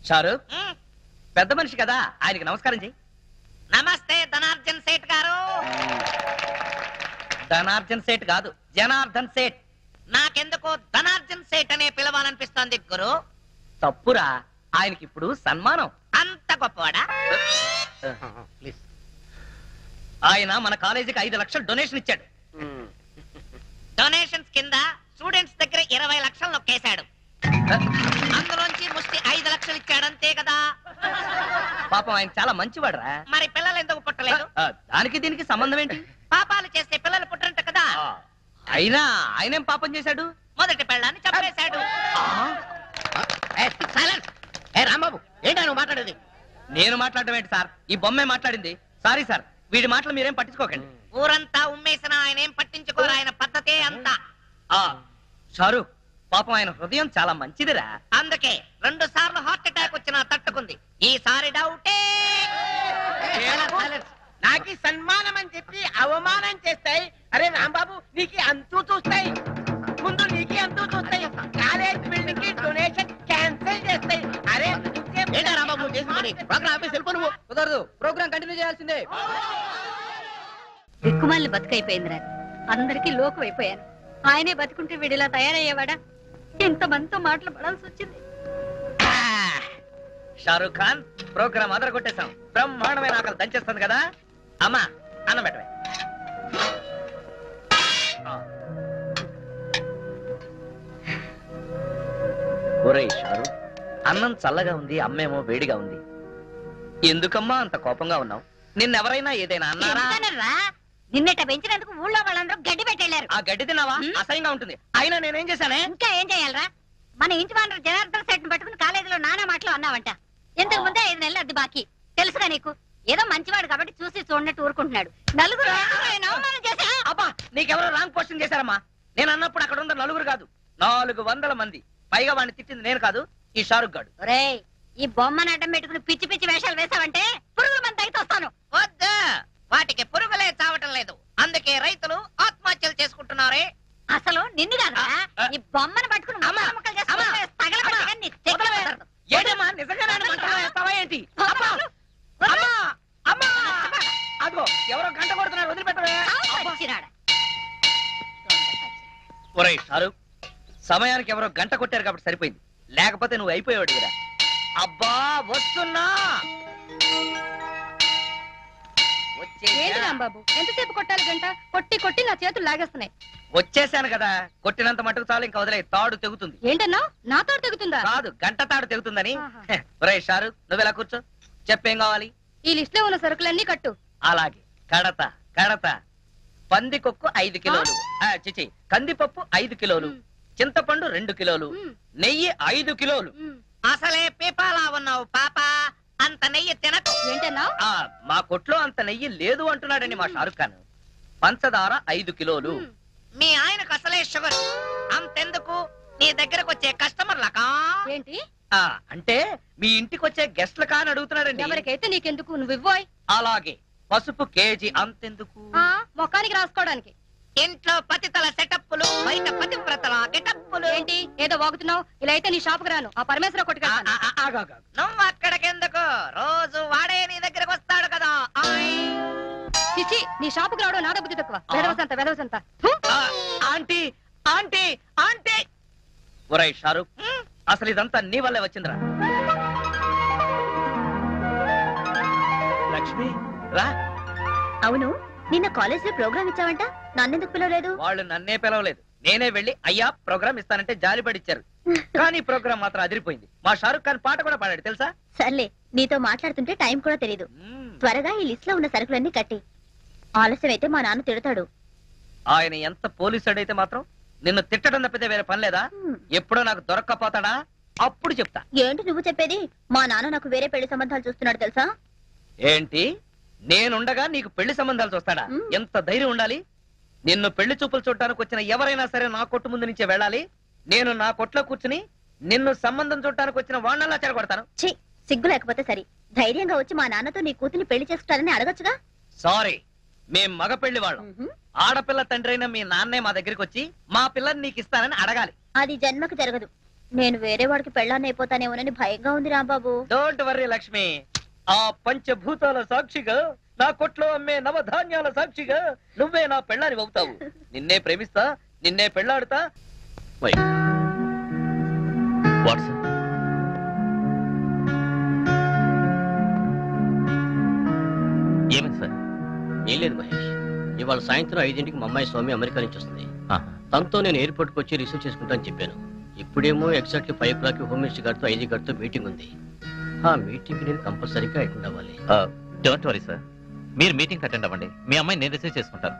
షారూక్ పెద్ద మనిషి కదా, ఆయనకి నమస్కారం చెయ్యి. నమస్తే ధనార్జన్ సేట్ గారు. ధనార్జన్ సేట్ కాదు, జనార్దన్ సేట్. నాకెందుకో ధనార్జన్ సేట్ అనే పిలవాలనిపిస్తోంది గురు. తప్పురా, ఆయనకి ఇప్పుడు సన్మానం. అంత గొప్పవాడా? ప్లీజ్. ఆయన మన కాలేజీకి 5 లక్షలు డొనేషన్ ఇచ్చాడు. డొనేషన్స్ కింద స్టూడెంట్స్ దగ్గర 20 లక్షలు నొక్కేశాడు. అందులోంచి ముష్టి 5 లక్షలు ఇచ్చాడు, అంతే కదా? పాపం ఆయన చాలా మంచివాడురా. మరి పిల్లలు ఎందుకు పుట్టలేదు? దానికి దీనికి సంబంధం ఏంటి? పాపాలు చేస్తే పిల్లలు పుట్టరంట కదా. అయినా ఆయనేం పాపం చేశాడు? మొదటి పెళ్ళాన్ని చంపేశాడు. రాంబాబు, ఏంటా నువ్వు మాట్లాడేది? నేను మాట్లాడడం ఏంటి సార్, ఈ బొమ్మే మాట్లాడింది. సారీ సార్, వీడి మాటలు మీరేం పట్టించుకోకండి. ఊరంతా ఉమ్మేసిన ఆయన ఏం పట్టించుకోరు, ఆయన పద్ధతే అంతా. షారూక్, పాపం ఆయన హృదయం చాలా మంచిదిరా. అందుకే 2 సార్లు హార్ట్ అటాక్ వచ్చినా తట్టుకుంది. ఈసారి డౌటే. నాకు సన్మానం అని చెప్పి అవమానం చేస్తాయి. అరే రాంబాబు, నీకు అంతూ చూస్తాయి. ముందు నీకు అంతూ చూస్తాయి. కాలేజ్ బిల్డింగ్ కి డొనేషన్ క్యాన్సిల్ చేస్తాయి. అరే రాంబాబు, ప్రోగ్రామ్ ఆఫీస్ వెళ్ళిపో. నువ్వు కుదరదు, ప్రోగ్రామ్ కంటిన్యూ చేయాల్సిందే. దిక్కుమాలిన బతుకైపోయిందిరా. అందరికీ లోకు అయిపోయాను. ఆయనే బతుకుంటే వీడిలా తయారయ్యేవాడా? ఎంతమందితో మాటలు పడాల్సి వచ్చింది. షారూక్ ఖాన్, ప్రోగ్రామ్ అదర కొట్టేశాం. బ్రహ్మాండమైన ఆకలి దంచేస్తుంది కదా. అమ్మా, అన్నం పెట్టవే. ఒరేయ్ షారూక్, అన్నం చల్లగా ఉంది, అమ్మేమో వేడిగా ఉంది. ఎందుకమ్మా అంత కోపంగా ఉన్నావు? నిన్నెవరైనా ఏదైనా అన్నారా? నిన్నట పెంచినందుకు ఊళ్ళో వాళ్ళందరూ గడ్డి పెట్టెళ్ళారు. ఆ గడ్డి తిన్నావా? అసహ్యంగా ఉంటుంది. అయినా నేనేం చేశానే? ఇంకా ఏం చేయాలరా? మన ఇంటి వానరు జనార్దన్ సెట్ పట్టుకుని కాలేజీలో నానా మాటలు అన్నావంట. ఇంతకు ముందే 5 నెలలు అది బాకీ. తెలుసుగా నీకు? ఏదో మంచివాడు కాబట్టి చూసి చూడనట్టు ఊరుకుంటున్నాడు. నలుగురు అవమానం చేశా. అబ్బా, నీకెవరో రాంగ్ క్వశ్చన్ చేశారమ్మా. నేను అన్నప్పుడు అక్కడ ఉన్న నలుగురు కాదు, 400 మంది. పైగా వాడిని తిట్టింది నేను కాదు, ఈ షారుఖ్ గాడు. ఒరేయ్, ఈ బొమ్మను అడ్డం పెట్టుకుని పిచ్చి పిచ్చి వేషాలు వేసావంటే పురుగుల మంది అయితే వస్తాను. వద్దు, వాటికి పురుగులే చావటం లేదు. అందుకే రైతులు ఆత్మహత్యలు చేసుకుంటున్నారే. అసలు నిన్ను కాదా, ఈ బొమ్మను పట్టుకుని ముక్కలు ఏడమ్మా, నిజంగా ఏంటి? అదిగో ఎవరో గంట కొడుతున్నారు, వదిలిపెట్టవే. ఒరేయ్ షారుఖ్, సమయానికి ఎవరో గంట కొట్టారు కాబట్టి సరిపోయింది, లేకపోతే నువ్వు అయిపోయాడు కదా. అబ్బా వస్తున్నా. బాబు, ఎంతసేపు కొట్టాలి గంట? కొట్టి కొట్టి నా చేతులు లాగేస్తున్నాయి. వచ్చేసాను కదా, కొట్టినంత మటుకు చాలు, ఇంకా వదిలే. తాడు తెగుతుంది. ఏంటన్నా? నా తాడు తెగుతుందా? కాదు, గంట తాడు తెగుతుందని. ఒరేయ్ షారుఖ్, నువ్వెలా కూర్చో, చెప్పేం కావాలి? ఈ లిస్ట్ లో ఉన్న సరుకులన్నీ కట్టు. అలాగే. కడత కడత. పందికొక్కు 5 కిలోలు, చిచి కందిపప్పు 5 కిలోలు, చింతపండు 2 కిలోలు, నెయ్యి 5 కిలోలు. అసలే పీపాలా ఉన్నావు పాప, అంత నెయ్యి తినకు. ఏంటన్నా? మా కొట్లో అంత నెయ్యి లేదు అంటున్నాడండి మా షారుఖ్ ఖాన్. పంచదార 5 కిలోలు. మీ ఆయనకు అసలే షుగర్. అంతెందుకు, నీ దగ్గరకు వచ్చే కస్టమర్లకా? ఏంటి అంటే మీ ఇంటికి వచ్చే గెస్ట్ల కాని అడుగుతున్నాడండి. ఎవరికైతే నీకెందుకు, నువ్వు ఇవ్వోయ్. అలాగే. పసుపు కేజీ అంతెందుకు? మొక్కానికి రాసుకోవడానికి. ఇంట్లో పతితల సెటప్పులు, బయట పతివ్రతల గెటప్పులు. ఏంటి ఏదో వాగుతున్నావు? ఇలా అయితే నీ షాపుకు రాను, ఆ పరమేశ్వర కొట్టుకెళ్తాను. నువ్వు అక్కడికెందుకు? రోజు వాడే నీ దగ్గరకు వస్తాడు కదా. చిచి, నీ షాపుకు రావడం నా బుద్ధి తక్కువ. వెదవసంత. Aunty aunty aunty. ఒరేయ్ షారుఖ్, అసలు ఇదంతా నీ వల్లే వచ్చిందిరా. లక్ష్మి రా. అవును, నిన్న కాలేజ్ లో ప్రోగ్రామ్ ఇచ్చావంట, నన్నెందుకు పిలవలేదు? వాళ్ళు నన్నే పిలవలేదు, నేనే వెళ్ళి అయ్యా ప్రోగ్రామ్ ఇస్తానంటే జాలిపడిచ్చారు. కానీ ప్రోగ్రామ్ మాత్రం అదిరిపోయింది. మా షారుఖ్ ఖాన్ పాట కూడా పాడాడు తెలుసా? సర్లే, నీతో మాట్లాడుతుంటే టైం కూడా తెలియదు. త్వరగా ఈ లిస్ట్ లో ఉన్న సరుకులన్నీ కట్టి. ఆలస్యం అయితే మా నాన్న తిడతాడు. ఆయన ఎంత పోలీసుడైతే మాత్రం నిన్ను తిట్టడం తప్పితే వేరే పని లేదా? ఎప్పుడో నాకు దొరక్కపోతాడా? అప్పుడు చెప్తా. ఏంటి నువ్వు చెప్పేది? మా నాన్న నాకు వేరే పెళ్లి సంబంధాలు చూస్తున్నాడు తెలుసా? ఏంటి, నేనుండగా నీకు పెళ్లి సంబంధాలు చూస్తాడా? ఎంత ధైర్యం ఉండాలి? నిన్ను పెళ్లి చూపులు చూడటానికి వచ్చిన ఎవరైనా సరే నా కొట్టు ముందు నుంచే వెళ్ళాలి. నేను నా కొట్లో కూర్చుని నిన్ను సంబంధం చూడటానికి వచ్చిన వాణ్ణలా చెడగొడతాను. సిగ్గు లేకపోతే సరి, ధైర్యంగా వచ్చి మా నాన్నతో నీ కూతుని పెళ్లి చేసుకుంటారని అడగచ్చుగా. సారీ, మేం మగ పెళ్లి వాళ్ళం. ఆడపిల్ల తండ్రి అయిన మీ నాన్నే మా దగ్గరికి వచ్చి మా పిల్లని నీకు ఇస్తానని అడగాలి. అది జన్మకు జరగదు. నేను వేరే వాడికి పెళ్ళాన్ని అయిపోతానేమోనని భయంగా ఉంది రాంబాబు. డోంట్ వర్రీ లక్ష్మి, ఆ పంచభూతాల సాక్షిగా, నా కొట్లో అమ్మే నవధాన్యాల సాక్షిగా నువ్వే నా పెళ్ళాని అవుతావు. నిన్నే ప్రేమిస్తా, నిన్నే పెళ్ళాడుతా. ఏమైంది సార్? ఏం లేదు మహేష్, ఇవాళ సాయంత్రం 5ంటికి మా అమ్మాయి స్వామి అమెరికా నుంచి వస్తుంది. తనతో నేను ఎయిర్పోర్ట్కి వచ్చి రిసీవ్ చేసుకుంటానని చెప్పాను. ఇప్పుడేమో ఎగ్జాక్ట్లీ 5 o'clock హోమ్ మినిస్టర్ గారితో ఐజీ గారితో మీటింగ్ ఉంది. ఆ మీటింగ్ నేను కంపల్సరీగా అటెండ్ అవ్వాలి. డోంట్ వరీ సార్, మీరు మీటింగ్ అటెండ్ అవ్వండి. మీ అమ్మాయిని నేను రిసీవ్ చేసుకుంటాను.